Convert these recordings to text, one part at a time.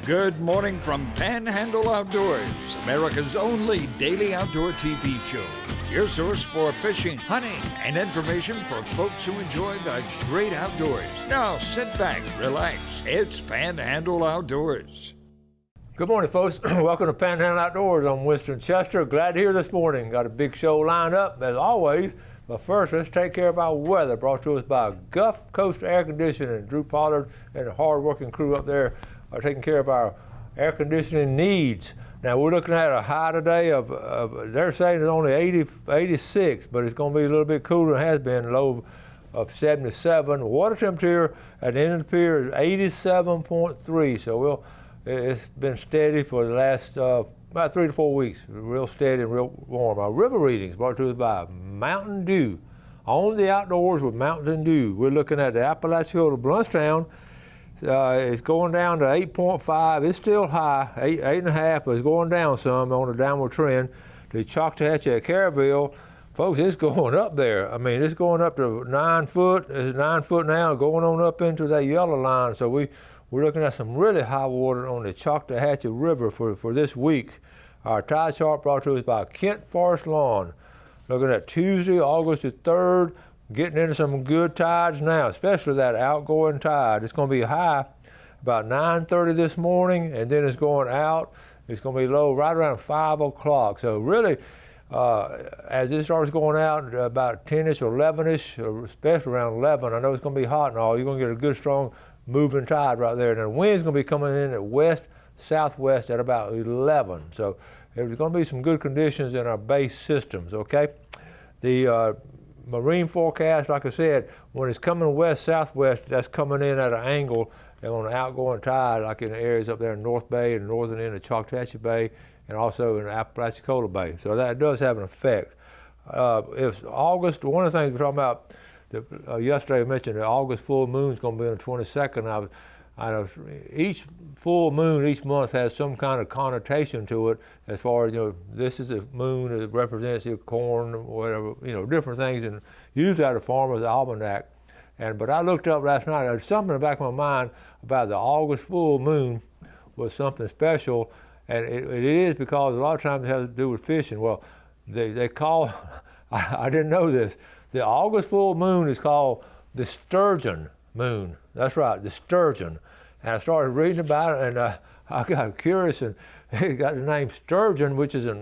Good morning from Panhandle Outdoors, America's only daily outdoor TV show. Your source for fishing, hunting, and information for folks who enjoy the great outdoors. Now sit back, relax. It's Panhandle Outdoors. Good morning, folks. Welcome to Panhandle Outdoors. I'm Winston Chester. Glad to hear this morning. Got a big show lined up, as always. But first, let's take care of our weather, brought to us by Gulf Coast Air Conditioning. Drew Pollard and the hard-working crew up there are taking care of our air conditioning needs. Now, we're looking at a high today of they're saying it's only 86, but it's going to be a little bit cooler than it has been, low of 77. Water temperature at the end of the pier is 87.3, so it's been steady for the last about 3 to 4 weeks, real steady and real warm. Our river readings brought to us by Mountain Dew. On the outdoors with Mountain Dew, we're looking at the Apalachicola Bluntstown. It's going down to 8.5. It's still high, 8.5, but it's going down some on a downward trend. The Choctawhatchee at Caryville, folks, it's going up there. I mean, it's going up to 9 foot. It's 9 foot now, going on up into that yellow line. So we're looking at some really high water on the Choctawhatchee River for this week. Our tide chart brought to us by Kent Forest Lawn. Looking at Tuesday, August the 3rd. Getting into some good tides now, especially that outgoing tide. It's going to be high about 9:30 this morning, and then it's going out. It's going to be low right around 5 o'clock. So really, as it starts going out about 10-ish or 11-ish, especially around 11, I know it's going to be hot and all. You're going to get a good, strong moving tide right there. And the wind's going to be coming in at west-southwest at about 11. So there's going to be some good conditions in our base systems, okay? The marine forecast, like I said, when it's coming west-southwest, that's coming in at an angle and on an outgoing tide, like in the areas up there in North Bay and northern end of Choctawhatchee Bay, and also in Apalachicola Bay. So that does have an effect. If August, one of the things we're talking about, yesterday I mentioned the August full moon is going to be on the 22nd. Each full moon each month has some kind of connotation to it, as far as, this is a moon that represents the corn, or whatever, different things, and usually out of Farmer's Almanac. But I looked up last night, there's something in the back of my mind about the August full moon was something special, and it is because a lot of times it has to do with fishing. Well, they call, I didn't know this, the August full moon is called the Sturgeon Moon. That's right, the sturgeon. And I started reading about it, and I got curious, and it got the name sturgeon, which is a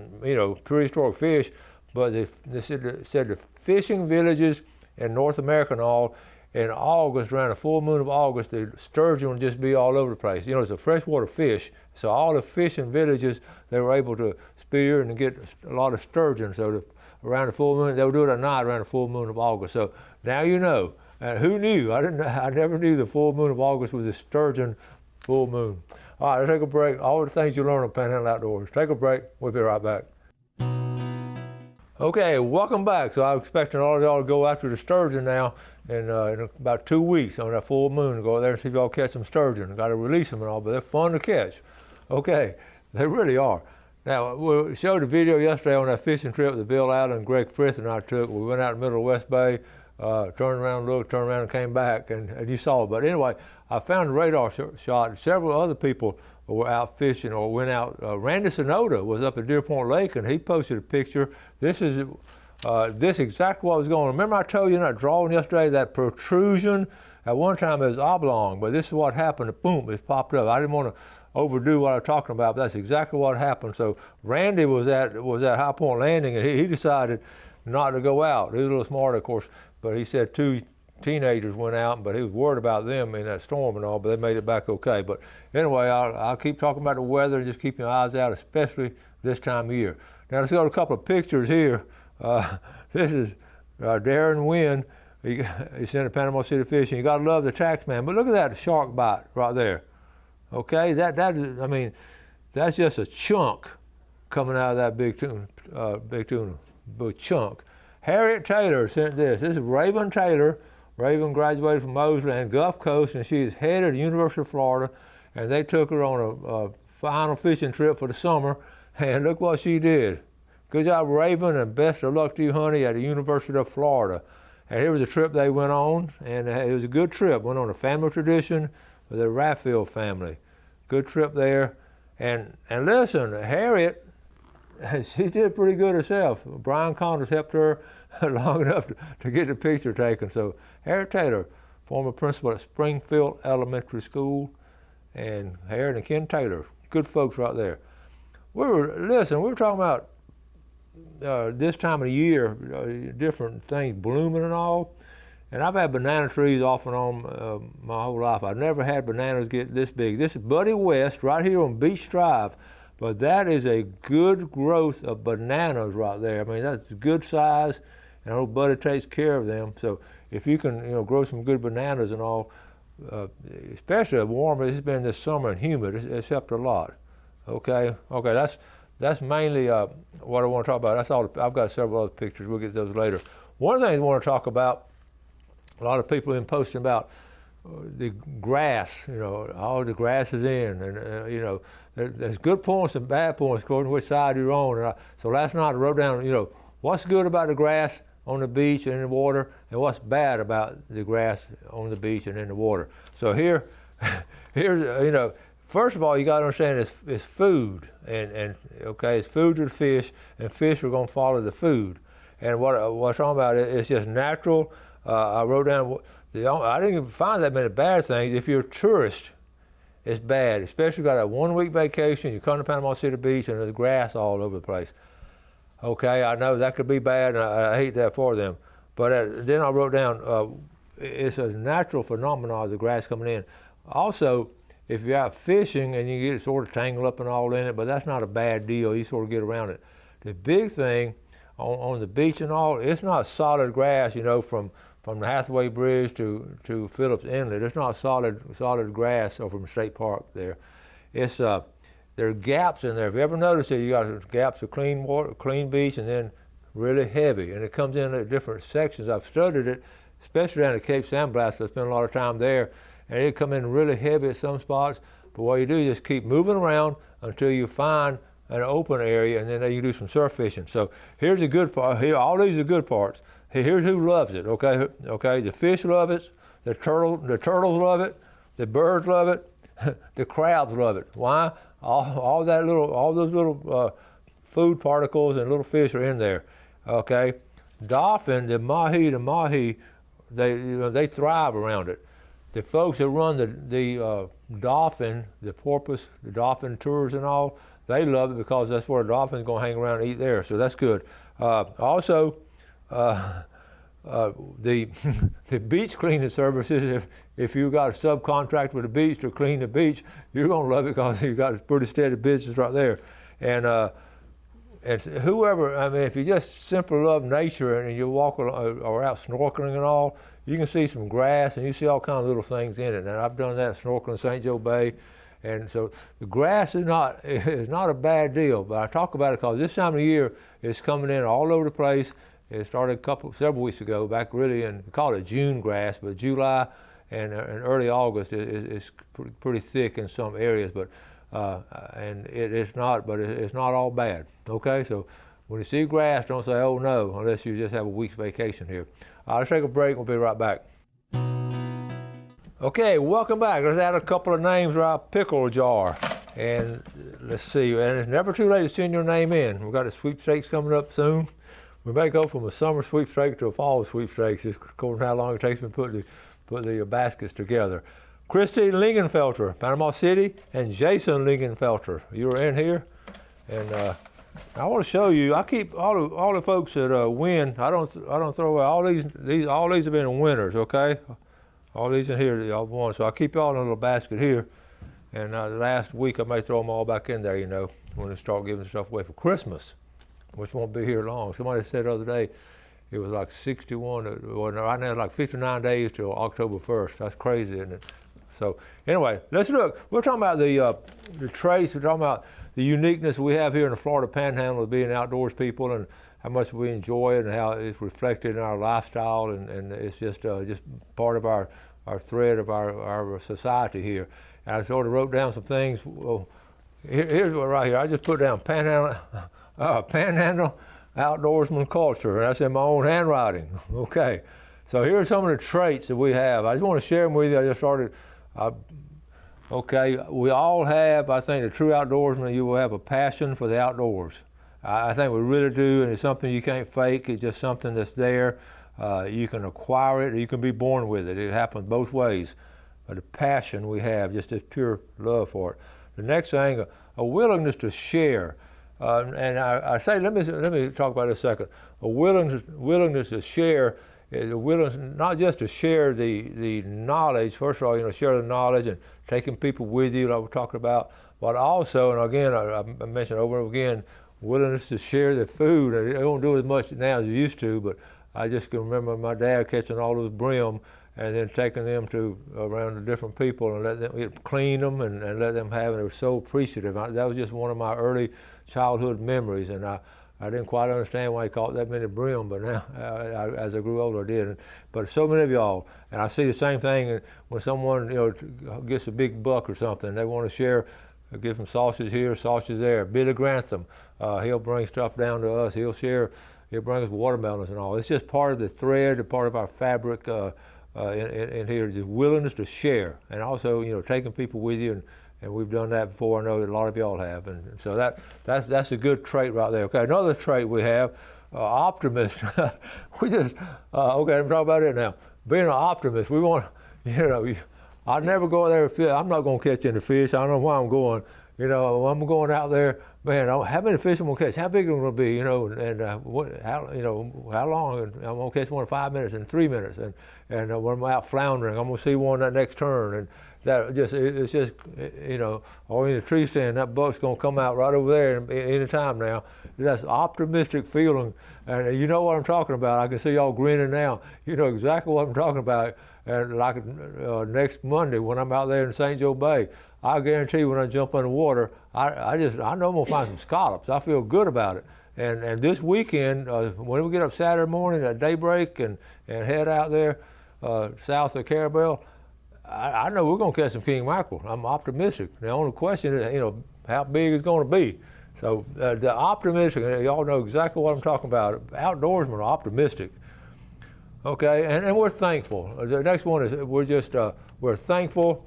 prehistoric fish. But they said the fishing villages in North America and all, in August, around the full moon of August, the sturgeon would just be all over the place. It's a freshwater fish, so all the fishing villages, they were able to spear and get a lot of sturgeon. So around the full moon, they would do it at night around the full moon of August. So now you know. And who knew? I never knew the full moon of August was a sturgeon full moon. All right, let's take a break. All the things you learn on Panhandle Outdoors. Take a break. We'll be right back. Okay, welcome back. So I'm expecting all of y'all to go after the sturgeon now in about 2 weeks on that full moon. Go there and see if y'all catch some sturgeon. Got to release them and all, but they're fun to catch. Okay, they really are. Now, we showed a video yesterday on that fishing trip that Bill Allen and Greg Frith and I took. We went out in the middle of West Bay. Turned around, looked, turned around and came back, and you saw it. But anyway, I found a radar shot. Several other people were out fishing or went out. Randy Sonoda was up at Deer Point Lake, and he posted a picture. This is exactly what was going on. Remember I told you in that drawing yesterday, that protrusion? At one time it was oblong, but this is what happened. Boom, it popped up. I didn't want to overdo what I was talking about, but that's exactly what happened. So Randy was at High Point Landing, and he decided not to go out. He was a little smart, of course. But he said 2 teenagers went out, but he was worried about them in that storm and all, but they made it back okay. But anyway, I'll keep talking about the weather and just keep your eyes out, especially this time of year. Now let's go to a couple of pictures here. This is Darren Wynn. He sent to Panama City fishing. You gotta love the tax man, but look at that shark bite right there. Okay, that's just a chunk coming out of that big tuna, big chunk. Harriet Taylor sent this. This is Raven Taylor. Raven graduated from Mosley and Gulf Coast, and she is headed to the University of Florida, and they took her on a final fishing trip for the summer, and look what she did. Good job, Raven, and best of luck to you, honey, at the University of Florida. And here was a trip they went on, and it was a good trip. Went on a family tradition with the Raffield family. good trip there. And listen, Harriet, she did pretty good herself. Brian Connors helped her long enough to get the picture taken. So Harriet Taylor, former principal at Springfield Elementary School, and Harriet and Ken Taylor, good folks right there. We were talking about this time of year, different things blooming and all. And I've had banana trees off and on my whole life. I've never had bananas get this big. This is Buddy West right here on Beach Drive. But that is a good growth of bananas right there. I mean, that's a good size, and old Buddy takes care of them. So if you can, grow some good bananas and all, especially warm it's been this summer and humid, it's helped a lot. Okay, that's mainly what I want to talk about. That's all. I've got several other pictures. We'll get those later. One of the things I want to talk about, a lot of people have been posting about the grass, all the grass is in, and there's good points and bad points according to which side you're on. And so last night I wrote down, what's good about the grass on the beach and in the water, and what's bad about the grass on the beach and in the water. So here's, first of all, you got to understand it's food, and it's food to the fish, and fish are going to follow the food. And what I'm talking about is just natural. I wrote down, I didn't even find that many bad things. If you're a tourist, it's bad, especially if you got a 1 week vacation, you come to Panama City Beach and there's grass all over the place. Okay, I know that could be bad, and I hate that for them. But then I wrote down, it's a natural phenomenon, the grass coming in. Also, if you're out fishing and you get sort of tangled up and all in it, but that's not a bad deal, you sort of get around it. The big thing on the beach and all, it's not solid grass, from the Hathaway Bridge to Phillips Inlet. It's not solid grass over from State Park there. It's there are gaps in there. If you ever noticed it, you got gaps of clean water, clean beach, and then really heavy, and it comes in at different sections. I've studied it, especially down at Cape San Blas. I spent a lot of time there, and it come in really heavy at some spots. But what you do is just keep moving around until you find an open area, and then you do some surf fishing. So here's the good part. Here, all these are good parts. Here's who loves it. Okay. The fish love it. The turtles love it. The birds love it. The crabs love it. Why? All those little food particles and little fish are in there. Okay. Dolphin, the mahi, they thrive around it. The folks that run the dolphin, the porpoise, the dolphin tours and all, they love it because that's where a dolphin's going to hang around and eat there. So that's good. Also, the beach cleaning services, if you got a subcontract with the beach to clean the beach, you're going to love it because you got a pretty steady business right there. And whoever, if you just simply love nature and you walk or out snorkeling and all, you can see some grass and you see all kinds of little things in it. And I've done that snorkeling in St. Joe Bay. And so the grass is not a bad deal, but I talk about it because this time of year it's coming in all over the place. It started several weeks ago, back really in, we call it June grass, but July and early August is pretty thick in some areas, but and it's not all bad. Okay, so when you see grass, don't say, oh no, unless you just have a week's vacation here. Let's take a break. We'll be right back. Okay, welcome back. Let's add a couple of names to our pickle jar. And let's see, and it's never too late to send your name in. We've got the sweepstakes coming up soon. We may go from a summer sweepstakes to a fall sweepstakes, just according to how long it takes me to put the baskets together. Christy Lingenfelter, Panama City, and Jason Lingenfelter. You're in here. And I want to show you, I keep all the folks that win, I don't throw away, all these have been winners, okay? All these in here, y'all won. So I keep y'all in a little basket here. And the last week I may throw them all back in there, when they start giving stuff away for Christmas, which won't be here long. Somebody said the other day it was like 61, right now it's like 59 days till October 1st. That's crazy, isn't it? So anyway, let's look. We're talking about the traits. We're talking about the uniqueness we have here in the Florida Panhandle of being outdoors people, and how much we enjoy it and how it's reflected in our lifestyle, and it's just part of our thread of our society here. And I sort of wrote down some things. Well, here's what right here. I just put down Panhandle outdoorsman culture, and that's in my own handwriting. Okay, so here's some of the traits that we have. I just want to share them with you. Okay, we all have, I think, the true outdoorsman, you will have a passion for the outdoors. I think we really do, and it's something you can't fake. It's just something that's there. You can acquire it, or you can be born with it. It happens both ways. But the passion we have, just this pure love for it. The next thing, a willingness to share. And I say, let me talk about this a second. A willingness to share. Not just to share the knowledge, first of all, share the knowledge and taking people with you, like we're talking about, but also, and again, I mentioned over and over again, willingness to share the food. They don't do as much now as they used to, but I just can remember my dad catching all those brim and then taking them to around to different people and let them clean them and let them have it. They were so appreciative. That was just one of my early childhood memories, and I didn't quite understand why he caught that many brim, but now, as I grew older, I did. But so many of y'all, and I see the same thing when someone, gets a big buck or something, they want to share, give some sausage here, sausage there. Billy Grantham, he'll bring stuff down to us. He'll bring us watermelons and all. It's just part of the thread, a part of our fabric in here, just willingness to share, and also, taking people with you. And we've done that before. I know that a lot of y'all have, and so that's a good trait right there. Okay, another trait we have, optimist. We just okay. Let me talk about it now. Being an optimist, we want, I never go there to fish. I'm not going to catch any fish. I don't know why I'm going. I'm going out there. Man, how many fish I'm going to catch? How big are they going to be? How long? And I'm going to catch one in 5 minutes and 3 minutes. And when I'm out floundering, I'm going to see one that next turn. And it's just, or in a tree stand, that buck's going to come out right over there any time now. That's optimistic feeling. And you know what I'm talking about. I can see y'all grinning now. You know exactly what I'm talking about. And like next Monday when I'm out there in St. Joe Bay, I guarantee when I jump in the water, I know I'm going to find some scallops. I feel good about it. And this weekend, when we get up Saturday morning at daybreak and head out there south of Carabel, I know we're going to catch some king mackerel. I'm optimistic. The only question is, how big it's going to be. So the optimistic, y'all know exactly what I'm talking about. Outdoorsmen are optimistic. Okay, and we're thankful. The next one is we're thankful,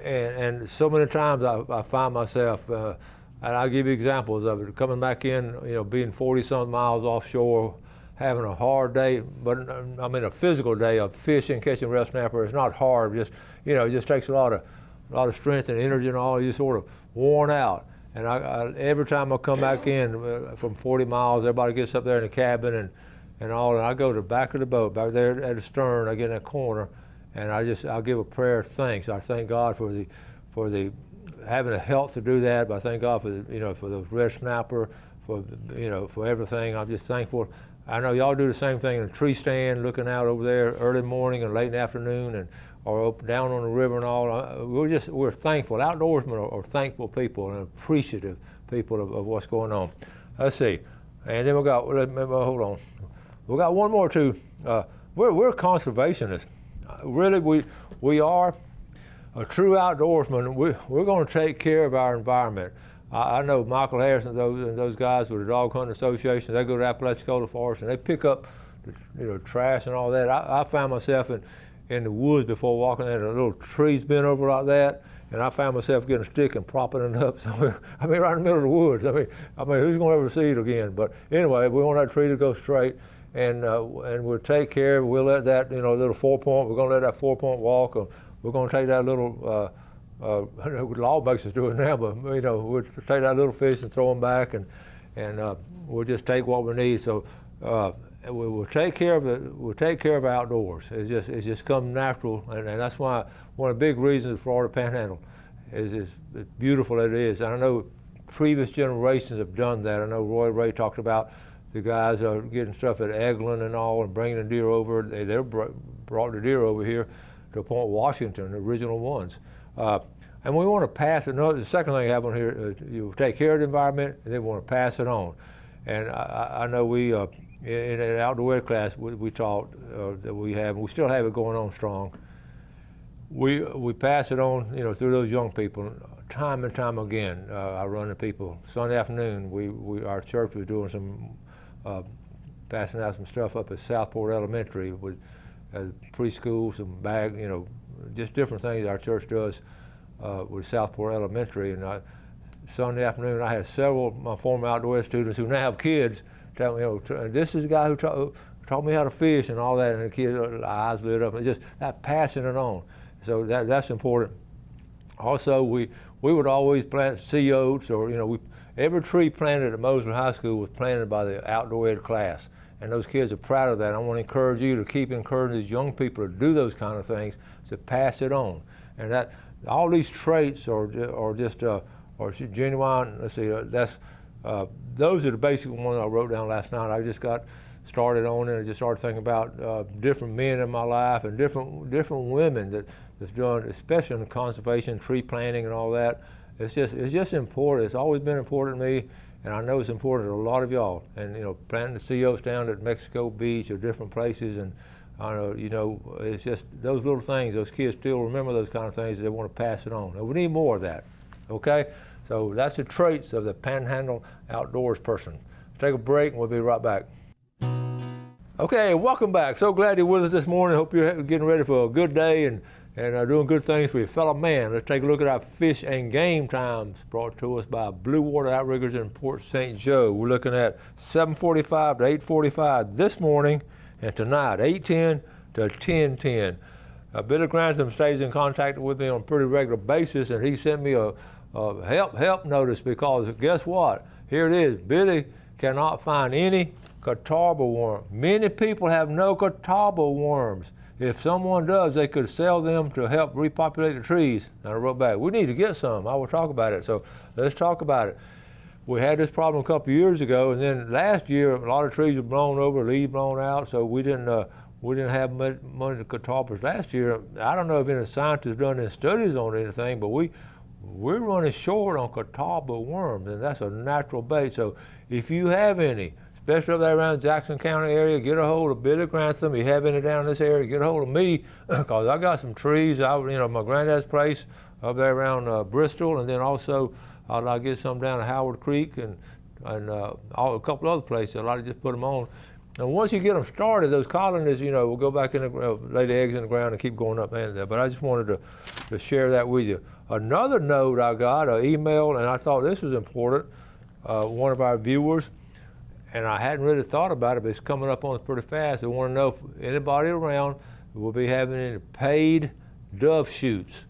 and so many times I find myself, and I'll give you examples of it, coming back in, being 40-something miles offshore, having a hard day, but a physical day of fishing, catching red snapper. It's not hard, it just takes a lot of strength and energy and all. You're sort of worn out. And I every time I come back in from 40 miles, everybody gets up there in the cabin and all, and I go to the back of the boat, back there at the stern, I get in that corner, and I'll give a prayer of thanks. I thank God for the having the health to do that, but I thank God for for the red snapper, for everything. I'm just thankful. I know y'all do the same thing in a tree stand, looking out over there early morning and late in the afternoon, or down on the river and all. We're thankful. Outdoorsmen are thankful people and appreciative people of what's going on. Let's see, and then hold on. We got one more too. We're conservationists. Really, we are a true outdoorsman. We're going to take care of our environment. I know Michael Harris and those guys with the Dog Hunting Association. They go to Apalachicola Forest and they pick up, trash and all that. I found myself in the woods before walking there, and a little tree's bent over like that, and I found myself getting a stick and propping it up. So right in the middle of the woods. Who's going to ever see it again? But anyway, we want that tree to go straight, and we'll take care. We'll let that little 4-point. We're going to let that 4-point walk. We're going to take that little. Law makes us do it now, but we'll take that little fish and throw them back, and we'll just take what we need. So we'll take care of it. We'll take care of outdoors. It's just come natural, and that's why one of the big reasons the Florida Panhandle is beautiful as it is. And I know previous generations have done that. I know Roy Ray talked about the guys are getting stuff at Eglin and all, and bringing the deer over. They brought the deer over here to Point Washington, the original ones. And we want to pass it. The second thing I have on here, you take care of the environment, and then we want to pass it on. And I know we, in an outdoor ed class, we taught that we still have it going on strong. We pass it on, through those young people, time and time again. I run the people. Sunday afternoon, our church was doing some, passing out some stuff up at Southport Elementary with preschool, some bag, just different things our church does with Southport Elementary, and Sunday afternoon I had several of my former outdoor students who now have kids tell me, this is the guy who taught me how to fish and all that, and the kids' eyes lit up, and just that passing it on. So that's important. Also, we would always plant sea oats, or every tree planted at Mosley High School was planted by the outdoor ed class, and those kids are proud of that. I want to encourage you to keep encouraging these young people to do those kind of things, to pass it on, and that all these traits are just genuine. Let's see, those are the basic ones I wrote down last night. I just got started on it and just started thinking about different men in my life and different women that's done, especially in conservation, tree planting and all that. It's just important. It's always been important to me, and I know it's important to a lot of y'all. And planting the sea oats down at Mexico Beach or different places, and it's just those little things. Those kids still remember those kind of things. They want to pass it on. And we need more of that. Okay, so that's the traits of the Panhandle outdoors person. Let's take a break, and we'll be right back. Okay, welcome back. So glad you're with us this morning. Hope you're getting ready for a good day and doing good things for your fellow man. Let's take a look at our fish and game times brought to us by Blue Water Outriggers in Port St. Joe. We're looking at 7:45 to 8:45 this morning, and tonight 8:10 to 10:10. Billy Grantham stays in contact with me on a pretty regular basis, and he sent me a help notice because guess what? Here it is. Billy cannot find any catawba worm. Many people have no catawba worms. If someone does, they could sell them to help repopulate the trees. And I wrote back, we need to get some. I will talk about it. So let's talk about it. We had this problem a couple of years ago, and then last year a lot of trees were blown over, leaves blown out, so we didn't have much money to catawbas last year. I don't know if any scientists done any studies on anything, but we're running short on catawba worms, and that's a natural bait. So if you have any, especially up there around Jackson County area, get a hold of Billy Grantham. If you have any down in this area, get a hold of me, because I got some trees out, my granddad's place up there around Bristol, and then also I'd like to get some down at Howard Creek and a couple other places. I'd like to just put them on. And once you get them started, those colonies, will go back in lay the eggs in the ground and keep going up and there. But I just wanted to share that with you. Another note I got, an email, and I thought this was important. One of our viewers, and I hadn't really thought about it, but it's coming up on us pretty fast. They want to know if anybody around will be having any paid dove shoots.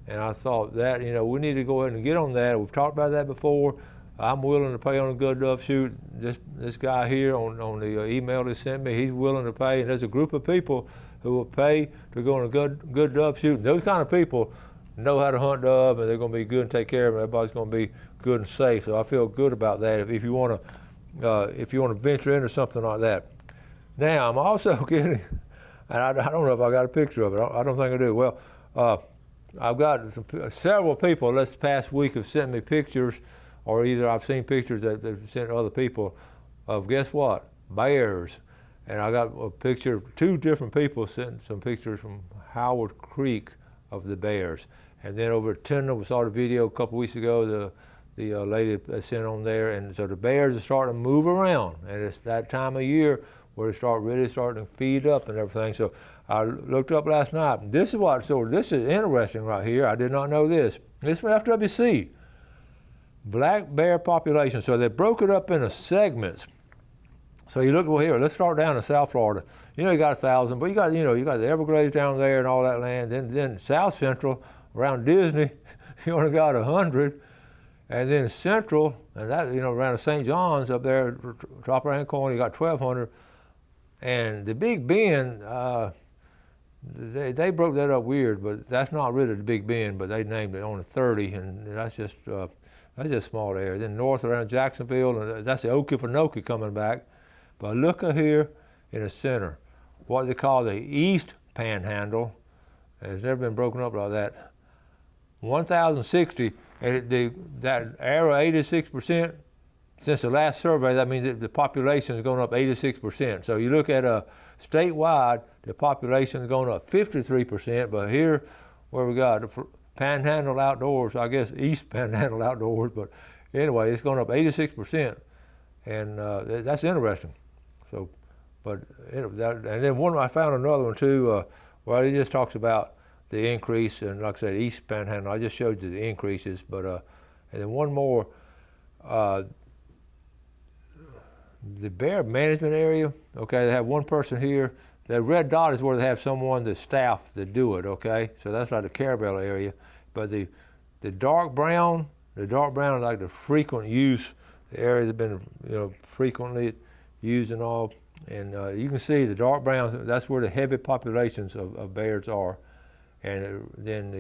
And I thought that, we need to go ahead and get on that. We've talked about that before. I'm willing to pay on a good dove shoot. This guy here on the email he sent me, he's willing to pay. And there's a group of people who will pay to go on a good dove shoot. And those kind of people know how to hunt dove, and they're going to be good and take care of them. Everybody's going to be good and safe. So I feel good about that. If you want to venture into something like that. Now I'm also getting, and I don't know if I got a picture of it. I don't think I do. Well, I've got several people this past week have sent me pictures, or either I've seen pictures that they've sent to other people of, guess what, bears. And I got a picture of two different people sent some pictures from Howard Creek of the bears. And then over at Tyndall, we saw the video a couple weeks ago, the lady sent on there, and so the bears are starting to move around, and it's that time of year where they really starting to feed up and everything. So I looked up last night. This is interesting right here. I did not know this. This is from FWC. Black bear population. So they broke it up into segments. So you look over here. Let's start down in South Florida. You got 1,000, but you got the Everglades down there and all that land. Then South Central around Disney, you only got 100. And then Central, and that around St. John's up there, top right hand corner, you got 1,200. And the Big Bend, they broke that up weird, but that's not really the Big Bend, but they named it only 30, and that's just a small area. Then north around Jacksonville, and that's the Okefenokee coming back. But look here in the center, what they call the East Panhandle. It's never been broken up like that. 1,060, and that arrow 86%. Since the last survey, that means that the population is going up 86%. So you look at statewide, the population is going up 53%, but here where we got the Panhandle Outdoors, I guess East Panhandle Outdoors, but anyway, it's going up 86%, and that's interesting. So, but and then I found another one too, where he just talks about the increase, and like I said, East Panhandle, I just showed you the increases, but and then one more, the bear management area, okay, they have one person here. The red dot is where they have someone, the staff, that do it, okay? So that's like the caravel area. But the dark brown is like the frequent use, the area that's been, frequently used and all. And you can see the dark brown, that's where the heavy populations of bears are. And then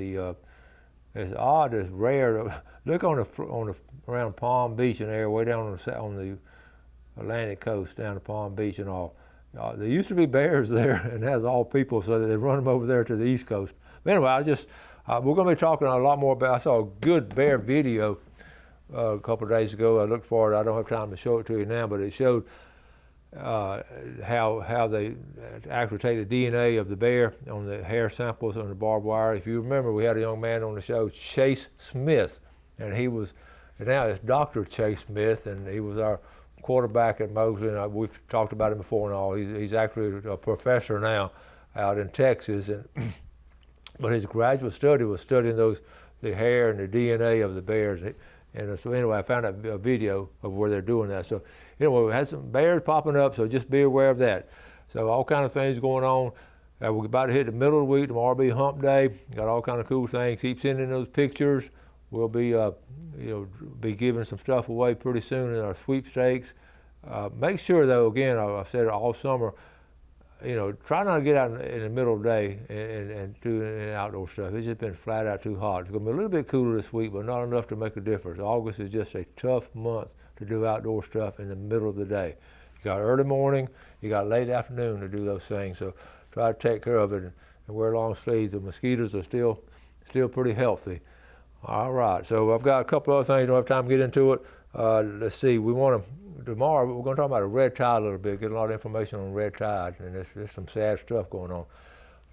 it's odd, it's rare. Look on the around Palm Beach and area, way down on the Atlantic coast, down to Palm Beach and all. There used to be bears there, and that's all people, so they run them over there to the East Coast. But anyway, we're going to be talking a lot more about. I saw a good bear video a couple of days ago. I looked for it. I don't have time to show it to you now, but it showed how they actually take the DNA of the bear on the hair samples on the barbed wire. If you remember, we had a young man on the show, Chase Smith, and now it's Dr. Chase Smith, and he was our quarterback at Mosley, and we've talked about him before and all. He's actually a professor now out in Texas, but his graduate study was studying the hair and the DNA of the bears. And so anyway, I found a video of where they're doing that. So anyway, we had some bears popping up, so just be aware of that. So all kind of things going on. We're about to hit the middle of the week. Tomorrow will be hump day. Got all kind of cool things. Keep sending those pictures. We'll be, be giving some stuff away pretty soon in our sweepstakes. Make sure, though, again, I've said it all summer, try not to get out in the middle of the day and do any outdoor stuff. It's just been flat out too hot. It's going to be a little bit cooler this week, but not enough to make a difference. August is just a tough month to do outdoor stuff in the middle of the day. You got early morning, you got late afternoon to do those things. So try to take care of it and wear long sleeves. The mosquitoes are still pretty healthy. All right, so I've got a couple other things. Don't have time to get into it. Let's see, tomorrow we're going to talk about a red tide a little bit, get a lot of information on red tide, and there's some sad stuff going on.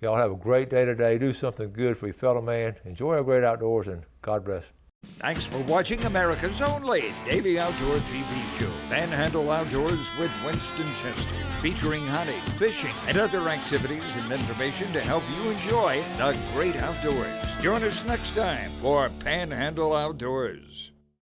Y'all have a great day today. Do something good for your fellow man. Enjoy our great outdoors, and God bless. Thanks for watching America's only daily outdoor TV show, Panhandle Outdoors with Winston Chester, featuring hunting, fishing, and other activities and information to help you enjoy the great outdoors. Join us next time for Panhandle Outdoors.